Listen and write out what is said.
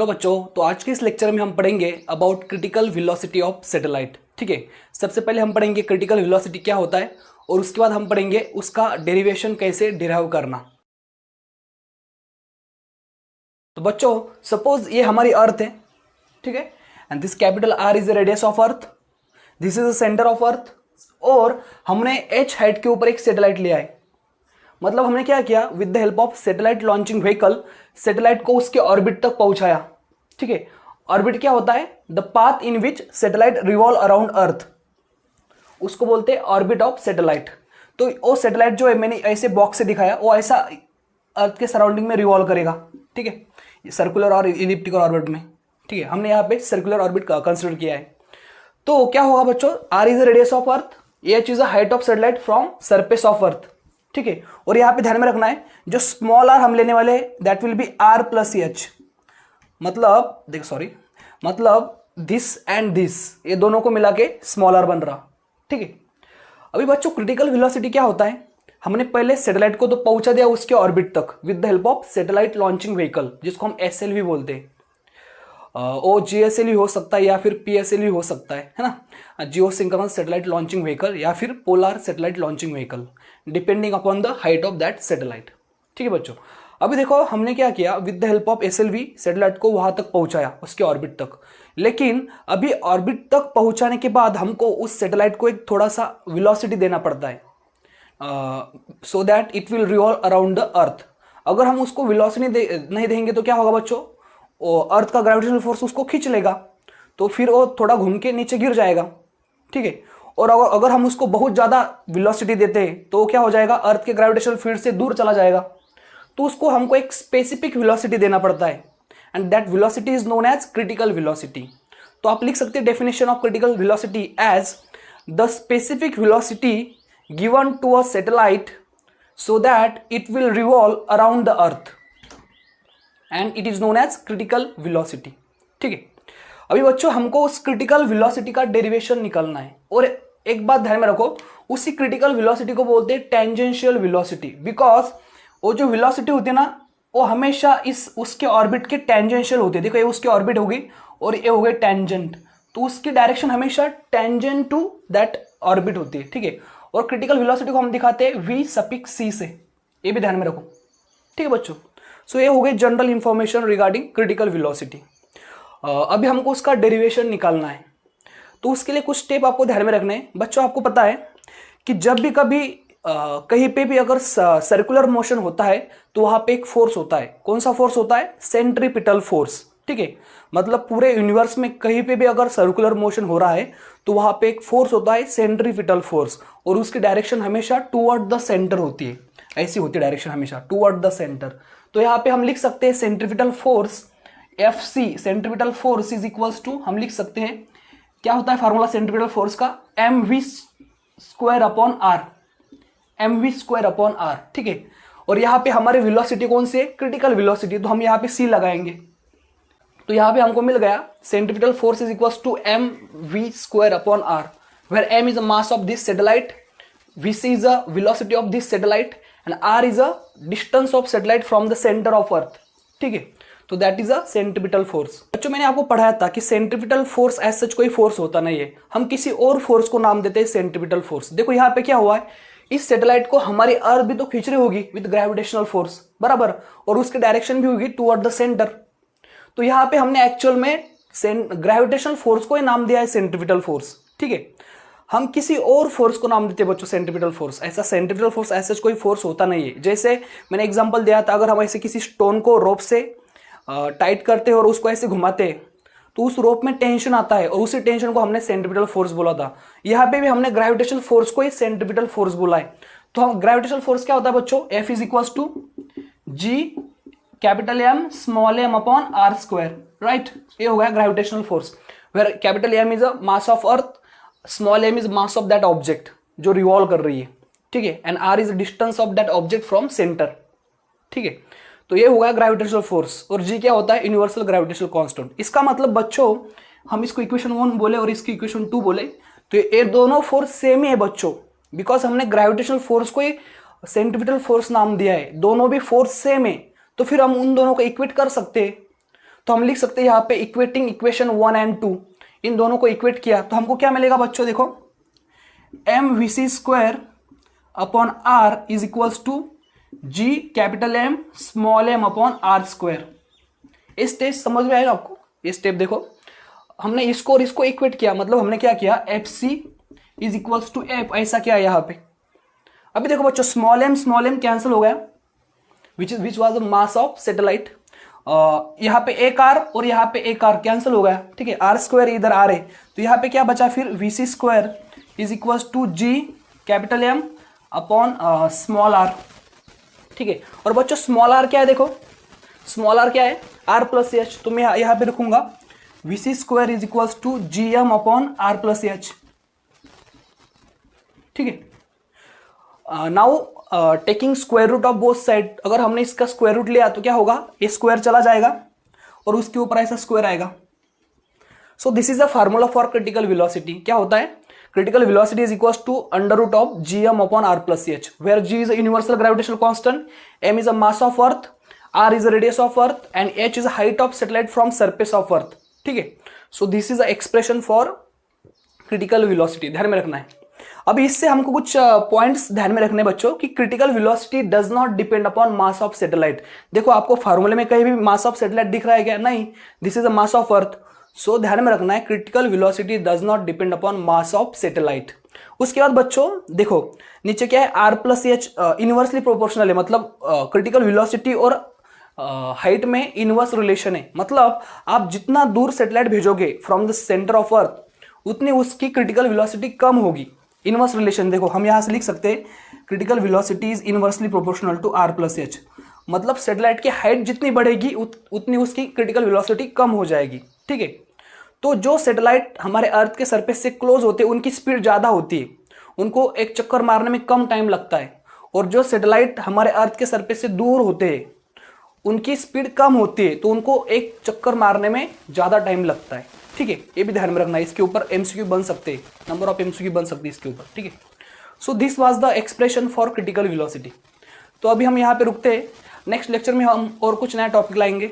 बच्चों, तो आज के इस लेक्चर में हम पढ़ेंगे about critical velocity of satellite. ठीक है, सबसे पहले हम पढ़ेंगे क्रिटिकल वेलोसिटी क्या होता है और उसके बाद हम पढ़ेंगे उसका डेरिवेशन कैसे डिराइव करना। तो बच्चों, सपोज ये हमारी अर्थ है, ठीक है, and this capital R is the radius of earth, this is the centre of अर्थ, और हमने h हाइट के ऊपर एक सैटेलाइट लिया है। मतलब हमने क्या किया, with the help of satellite launching vehicle satellite को उसके ऑर्बिट तक पहुंचाया। ठीक है, ऑर्बिट क्या होता है? The path in which satellite revolve around earth, उसको बोलते हैं ऑर्बिट ऑफ सैटेलाइट। तो वो सैटेलाइट जो है, मैंने ऐसे बॉक्स से दिखाया, वो ऐसा अर्थ के सराउंडिंग में रिवॉल्व करेगा। ठीक है, सर्कुलर और इलिप्टिकल ऑर्बिट में। ठीक है, हमने यहाँ पे सर्कुलर ऑर्बिट कंसिडर किया है। तो क्या होगा बच्चों, R is the radius of earth, H is the height of satellite from surface of earth. ठीक है, और यहाँ पे ध्यान में रखना है, जो स्मॉल आर हम लेने वाले हैं that will be R plus H. मतलब देख, सॉरी, मतलब दिस एंड दिस, ये दोनों को मिला के स्मॉल आर बन रहा। ठीक है, अभी बच्चों क्रिटिकल वेलोसिटी क्या होता है, हमने पहले सैटेलाइट को तो पहुंचा दिया उसके ऑर्बिट तक with the help of satellite launching vehicle, जिसको हम एसएलवी बोलते हैं। ओ जीएसएलवी हो सकता है या फिर पीएसएलवी हो सकता है ना, जियो सिंक्रोनस सैटेलाइट लॉन्चिंग व्हीकल या फिर polar satellite launching vehicle, depending upon the height of that satellite. ठीक है बच्चों, अभी देखो हमने क्या किया, with the help of SLV satellite को वहां तक पहुंचाया, उसके ऑर्बिट तक। लेकिन अभी ऑर्बिट तक पहुंचाने के बाद हमको उस सैटेलाइट को एक थोड़ा सा वेलोसिटी देना पड़ता है, सो that it will revolve around the अर्थ। अगर हम उसको वेलोसिटी नहीं देंगे तो क्या होगा बच्चों, अर्थ का ग्रेविटेशनल फोर्स उसको खींच लेगा, तो फिर वो थोड़ा घूम के नीचे गिर जाएगा। ठीक है, और अगर हम उसको बहुत ज़्यादा वेलोसिटी देते हैं तो क्या हो जाएगा, अर्थ के ग्रेविटेशनल फील्ड से दूर चला जाएगा। तो उसको हमको एक स्पेसिफिक वेलोसिटी देना पड़ता है, and that velocity is known as critical velocity. तो आप लिख सकते हैं definition of critical velocity as the specific velocity given to a satellite so that it will revolve around the earth, and it is known as critical velocity. ठीक है, अभी बच्चों हमको उस क्रिटिकल वेलोसिटी का डेरिवेशन निकालना है, और एक बात ध्यान में रखो, उसी क्रिटिकल वेलोसिटी को बोलते हैं टेंजेंशियल वेलोसिटी, बिकॉज वो जो वेलोसिटी होती है ना, वो हमेशा इस उसके ऑर्बिट के टेंजेंशियल होती है। देखो, ये उसकी ऑर्बिट होगी और ये हो गई टेंजेंट, तो उसकी डायरेक्शन हमेशा टेंजेंट टू दैट ऑर्बिट होती है। ठीक है, और क्रिटिकल वेलोसिटी को हम दिखाते हैं वी सफिक्स सी से, ये भी ध्यान में रखो। ठीक है बच्चों, सो ये हो गई general information regarding critical velocity. अभी हमको उसका डेरिवेशन निकालना है, तो उसके लिए कुछ स्टेप आपको ध्यान में रखने हैं। बच्चों, आपको पता है कि जब भी कभी कहीं पे भी अगर सर्कुलर मोशन होता है तो वहां पे एक फोर्स होता है। कौन सा फोर्स होता है? Centripetal force. ठीक है, मतलब पूरे यूनिवर्स में कहीं पे भी अगर सर्कुलर मोशन हो रहा है तो वहां पे एक फोर्स होता है सेंट्रीपिटल फोर्स, और उसकी डायरेक्शन हमेशा टूवर्ड द सेंटर होती है। ऐसी होती है डायरेक्शन हमेशा टूवर्ड द सेंटर। तो यहाँ पे हम लिख सकते हैं centripetal force F C, centripetal force is equals to, हम लिख सकते हैं क्या होता है फार्मूला सेंट्रीपिटल फोर्स का, M V square upon R, M V square upon R. ठीक है, और यहाँ पे हमारी वेलोसिटी कौन सी है? क्रिटिकल वेलोसिटी, तो हम यहाँ पे सी लगाएंगे। तो यहाँ पे हमको मिल गया centripetal force is equals to M V square upon R, where M is a mass of this satellite, V C is a velocity of this satellite, and R is a distance of satellite from the centre of earth. ठीक है, तो that is a centripetal force. बच्चों, मैंने आपको पढ़ाया था कि centripetal force as such कोई फोर्स होता नहीं है, हम किसी और फोर्स को नाम देते हैं सेंट्रीपिटल फोर्स। देखो यहाँ पे क्या हुआ है, इस सैटेलाइट को हमारी अर्थ भी तो खींच रही होगी विद ग्रेविटेशनल फोर्स, बराबर, और उसकी डायरेक्शन भी होगी टुवर्ड द सेंटर। तो यहाँ पे हमने एक्चुअल में ग्रेविटेशनल फोर्स को ही नाम दिया है सेंट्रीपिटल फोर्स। ठीक है, हम किसी और फोर्स को नाम देते हैं बच्चों सेंट्रीपिटल फोर्स। ऐसा सेंट्रीपिटल फोर्स ऐसा कोई फोर्स होता नहीं है। जैसे मैंने एग्जांपल दिया था, अगर हम ऐसे किसी स्टोन को रोप से टाइट करते हैं और उसको ऐसे घुमाते हैं तो उस रोप में टेंशन आता है, और उसी टेंशन को हमने सेंट्रीपिटल फोर्स बोला था। यहाँ पे भी हमने ग्रेविटेशनल फोर्स को ही सेंट्रीपिटल फोर्स बोला है। तो हम ग्रेविटेशनल फोर्स क्या होता है बच्चों, F is equals to G capital M small M upon R square, right. ये हो गया gravitational force, where capital M is a mass of earth, small M is mass of that object जो revolve कर रही है। ठीक है, and R is distance of that object from centre. ठीक है, तो ये होगा ग्रेविटेशनल फोर्स, और जी क्या होता है? Universal gravitational constant. इसका मतलब बच्चों, हम इसको इक्वेशन 1 बोले और इसकी इक्वेशन 2 बोले तो ये दोनों फोर्स सेम ही है बच्चों, बिकॉज हमने ग्रेविटेशनल फोर्स को ही सेंट्रीपिटल फोर्स नाम दिया है। दोनों भी फोर्स सेम है, तो फिर हम उन दोनों को इक्वेट कर सकते हैं। तो हम लिख सकते हैं यहाँ पे इक्वेटिंग इक्वेशन 1 एंड 2, इन दोनों को इक्वेट किया तो हमको क्या मिलेगा बच्चों, देखो mvc square upon r is equals to g capital M small m upon r square. इस स्टेप समझ में आएगा आपको? ये स्टेप देखो, हमने इसको और इसको इक्वेट किया, मतलब हमने क्या किया, FC is equals to f, ऐसा किया यहाँ पे। अभी देखो बच्चों स्मॉल m कैंसिल हो गया, which was the mass of satellite. यहाँ पे एक r और यहाँ पे एक r कैंसिल हो गया, ठीक है, r स्क्वायर इधर आ रहे, तो यहाँ पे क्या बचा फिर, vc square is equals to g capital M upon small r, ठीक है। और बच्चों स्मॉल r क्या है, देखो स्मॉल r क्या है, r प्लस एच, तो मैं यहाँ पे रखूंगा vc square is equals to gm upon r plus H, ठीक है। Now taking square root of both side, अगर हमने इसका स्क्वायर रूट लिया तो क्या होगा, ये स्क्वायर चला जाएगा और उसके ऊपर ऐसा स्क्वायर आएगा। So this is the formula for critical velocity. क्या होता है, critical velocity is equals to under root of gm upon r plus H, where g is universal gravitational constant, m is a mass of earth, r is the radius of earth and h is the height of satellite from surface of earth, ठीक है। सो this is the expression for critical velocity, ध्यान में रखना है। अभी इससे हमको कुछ पॉइंट्स ध्यान में रखने बच्चों कि critical velocity does not depend upon mass of satellite. देखो आपको फार्मूले में कहीं भी मास ऑफ सैटेलाइट दिख रहा है क्या, नहीं, this is a mass of earth. So ध्यान में रखना है critical velocity does not depend upon mass of satellite. उसके बाद बच्चों देखो नीचे क्या है, r plus H inversely proportional है, मतलब क्रिटिकल वेलोसिटी और हाइट में इनवर्स रिलेशन है, मतलब आप जितना दूर सैटेलाइट भेजोगे from the centre of earth उतनी उसकी क्रिटिकल वेलोसिटी कम होगी। इनवर्स रिलेशन देखो हम यहां से लिख सकते हैं critical velocity is inversely proportional to r plus H, मतलब सैटेलाइट की हाइट जितनी बढ़ेगी उतनी उसकी क्रिटिकल वेलोसिटी कम हो जाएगी, ठीक है। तो जो सैटेलाइट हमारे अर्थ के सरफेस से क्लोज होते हैं उनकी स्पीड ज़्यादा होती है, उनको एक चक्कर मारने में कम टाइम लगता है, और जो सैटेलाइट हमारे अर्थ के सरफेस से दूर होते हैं उनकी स्पीड कम होती है, तो उनको एक चक्कर मारने में ज़्यादा टाइम लगता है, ठीक है। ये भी ध्यान में रखना है, इसके ऊपर MCQ बन सकते हैं, नंबर ऑफ MCQ बन सकती है इसके ऊपर, ठीक है। So this was the expression for critical velocity. तो अभी हम यहाँ पे रुकते हैं, नेक्स्ट लेक्चर में हम और कुछ नया टॉपिक लाएंगे।